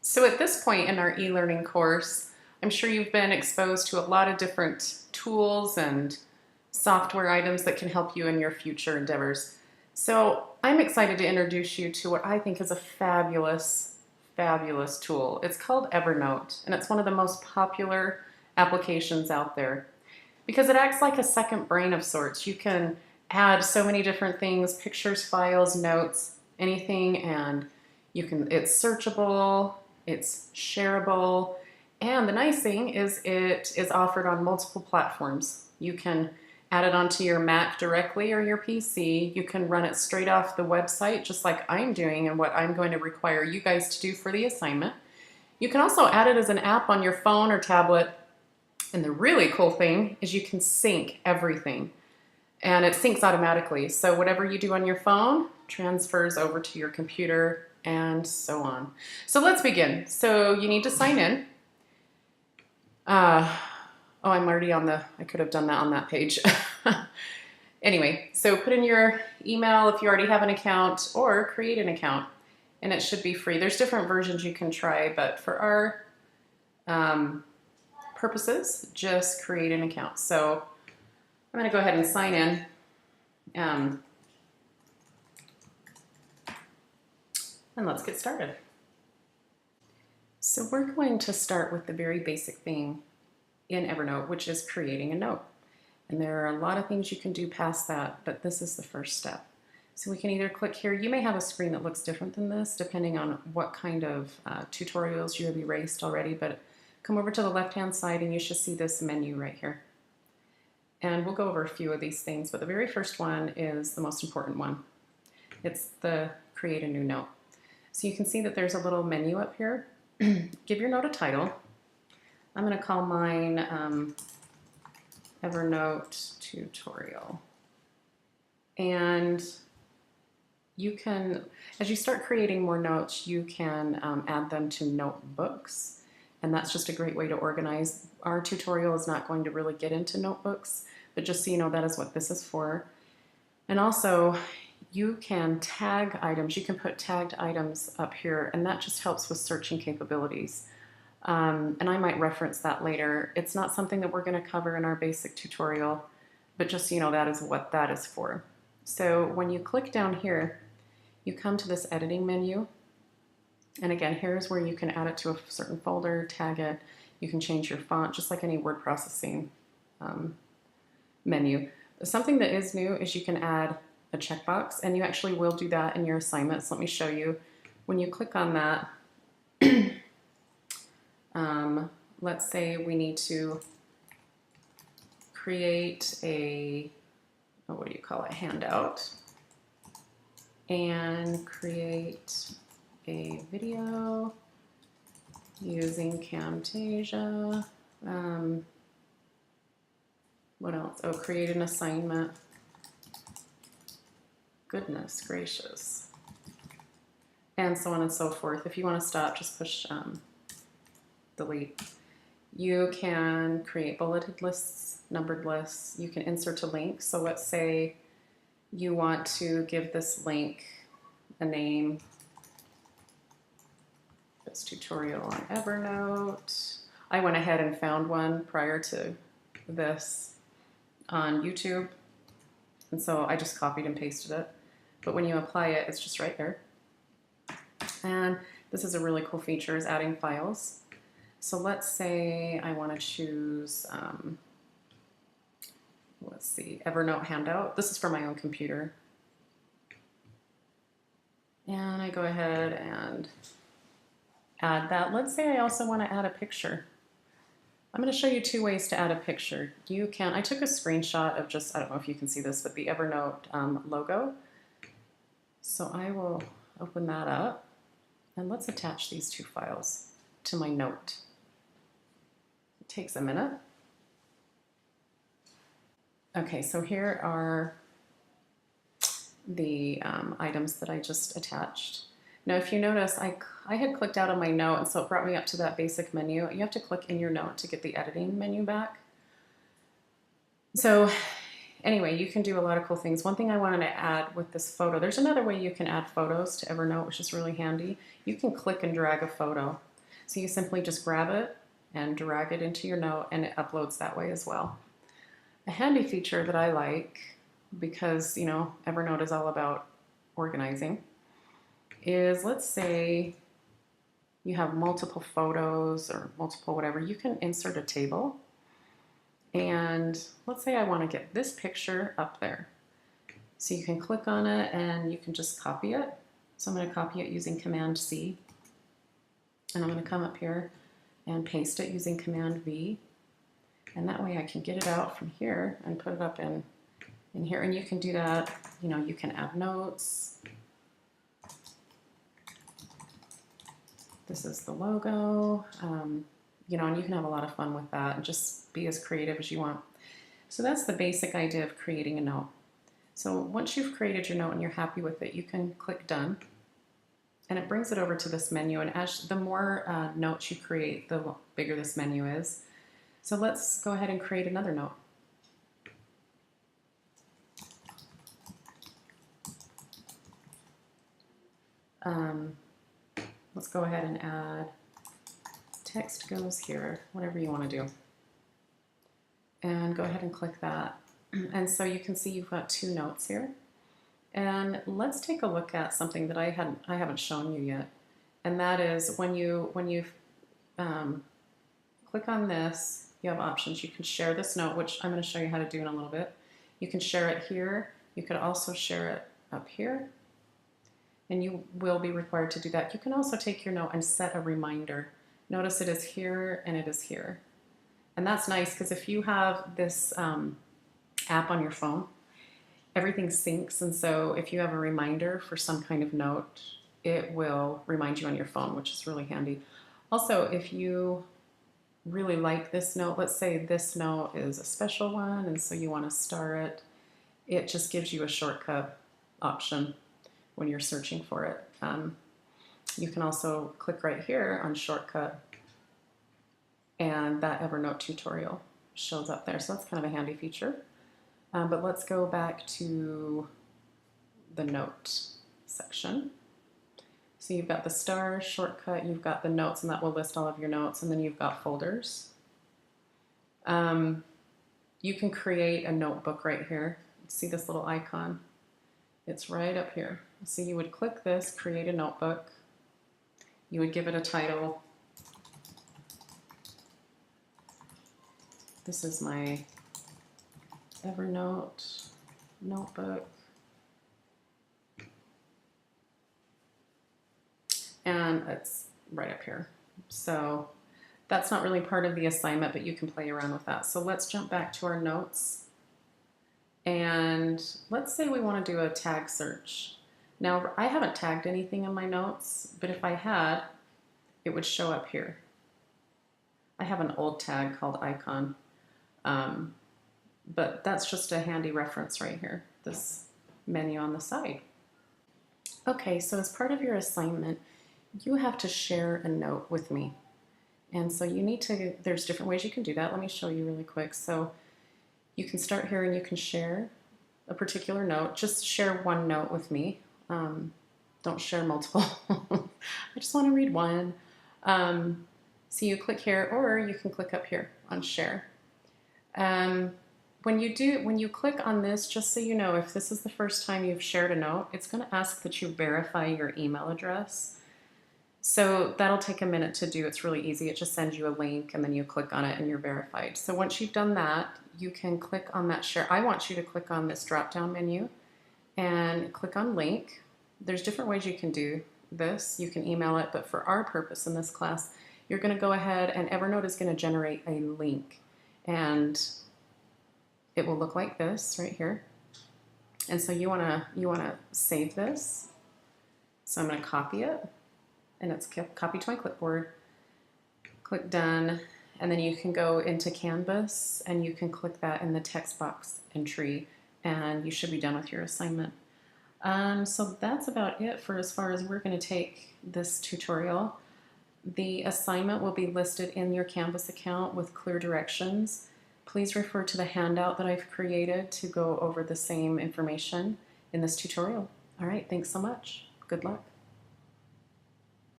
So at this point in our e-learning course, I'm sure you've been exposed to a lot of different tools and software items that can help you in your future endeavors. So I'm excited to introduce you to what I think is a fabulous, fabulous tool. It's called Evernote, and it's one of the most popular applications out there because it acts like a second brain of sorts. You can add so many different things, pictures, files, notes, anything, and it's searchable, it's shareable, and the nice thing is it is offered on multiple platforms. You can add it onto your Mac directly or your PC. You can run it straight off the website, just like I'm doing and what I'm going to require you guys to do for the assignment. You can also add it as an app on your phone or tablet. And the really cool thing is you can sync everything. And it syncs automatically. So whatever you do on your phone transfers over to your computer and so on. So let's begin. So you need to sign in. Oh, I'm already on I could have done that on that page. Anyway, so put in your email if you already have an account or create an account and it should be free. There's different versions you can try, but for our purposes, just create an account. So I'm going to go ahead and sign in. And let's get started. So we're going to start with the very basic thing in Evernote, which is creating a note. And there are a lot of things you can do past that, but this is the first step. So we can either click here. You may have a screen that looks different than this, depending on what kind of tutorials you have erased already, but come over to the left-hand side and you should see this menu right here. And we'll go over a few of these things, but the very first one is the most important one. It's the create a new note. So you can see that there's a little menu up here. Give your note a title. I'm going to call mine Evernote tutorial. And you can, as you start creating more notes, you can add them to notebooks. And that's just a great way to organize. Our tutorial is not going to really get into notebooks, but just so you know, that is what this is for. And also, you can tag items. You can put tagged items up here, and that just helps with searching capabilities. And I might reference that later. It's not something that we're going to cover in our basic tutorial, but just so you know, that is what that is for. So when you click down here, you come to this editing menu. And again, here's where you can add it to a certain folder, tag it. You can change your font, just like any word processing menu. Something that is new is you can add a checkbox, and you actually will do that in your assignments. Let me show you. When you click on that, let's say we need to create a, what do you call it, handout, and create a video using Camtasia. What else? Oh, create an assignment. Goodness gracious. And so on and so forth. If you want to stop, just push delete. You can create bulleted lists, numbered lists. You can insert a link. So let's say you want to give this link a name. This tutorial on Evernote. I went ahead and found one prior to this on YouTube. And so I just copied and pasted it. But when you apply it, it's just right there. And this is a really cool feature, is adding files. So let's say I want to choose, let's see, Evernote handout. This is for my own computer. And I go ahead and add that. Let's say I also want to add a picture. I'm going to show you two ways to add a picture. You can, I took a screenshot of just, I don't know if you can see this, but the Evernote logo. So I will open that up and let's attach these two files to my note. It takes a minute. Okay, so here are the items that I just attached. Now, if you notice, I had clicked out on my note, and so it brought me up to that basic menu. You have to click in your note to get the editing menu back. So anyway, you can do a lot of cool things. One thing I wanted to add with this photo, there's another way you can add photos to Evernote, which is really handy. You can click and drag a photo. So you simply just grab it and drag it into your note, and it uploads that way as well. A handy feature that I like, because Evernote is all about organizing, is let's say you have multiple photos or multiple whatever, you can insert a table. And let's say I want to get this picture up there. So you can click on it and you can just copy it. So I'm going to copy it using Command C. And I'm going to come up here and paste it using Command V. And that way I can get it out from here and put it up in here. And you can do that, you can add notes. This is the logo, and you can have a lot of fun with that and just be as creative as you want. So that's the basic idea of creating a note. So once you've created your note and you're happy with it, you can click Done. And it brings it over to this menu. And as the more notes you create, the bigger this menu is. So let's go ahead and create another note. Let's go ahead and add text goes here, whatever you want to do. And go ahead and click that. And so you can see you've got 2 notes here. And let's take a look at something that I haven't shown you yet. And that is when you click on this, you have options. You can share this note, which I'm going to show you how to do in a little bit. You can share it here. You could also share it up here. And you will be required to do that. You can also take your note and set a reminder. Notice it is here and it is here. And that's nice because if you have this app on your phone, everything syncs. And so if you have a reminder for some kind of note, it will remind you on your phone, which is really handy. Also, if you really like this note, let's say this note is a special one, and so you want to star it, it just gives you a shortcut option when you're searching for it. You can also click right here on shortcut, and that Evernote tutorial shows up there. So that's kind of a handy feature. But let's go back to the note section. So you've got the star shortcut, you've got the notes, and that will list all of your notes, and then you've got folders. You can create a notebook right here. See this little icon? It's right up here. So you would click this, create a notebook. You would give it a title. This is my Evernote notebook. And it's right up here. So that's not really part of the assignment, but you can play around with that. So let's jump back to our notes. And let's say we want to do a tag search. Now, I haven't tagged anything in my notes, but if I had, it would show up here. I have an old tag called icon, but that's just a handy reference right here, this menu on the side. Okay, so as part of your assignment, you have to share a note with me. And so you need to, there's different ways you can do that. Let me show you really quick. So you can start here and you can share a particular note. Just share one note with me. Don't share multiple. I just want to read one. So you click here, or you can click up here on share. When you click on this, just so you know, if this is the first time you've shared a note, it's going to ask that you verify your email address. So that'll take a minute to do. It's really easy. It just sends you a link and then you click on it and you're verified. So once you've done that, you can click on that share. I want you to click on this drop-down menu and click on link. There's different ways you can do this. You can email it, but for our purpose in this class, you're going to go ahead and Evernote is going to generate a link. And it will look like this right here. And so you wanna save this. So I'm going to copy it, and it's copied to my clipboard. Click done, and then you can go into Canvas and you can click that in the text box entry, and you should be done with your assignment. So that's about it for as far as we're going to take this tutorial. The assignment will be listed in your Canvas account with clear directions. Please refer to the handout that I've created to go over the same information in this tutorial. All right, thanks so much. Good luck.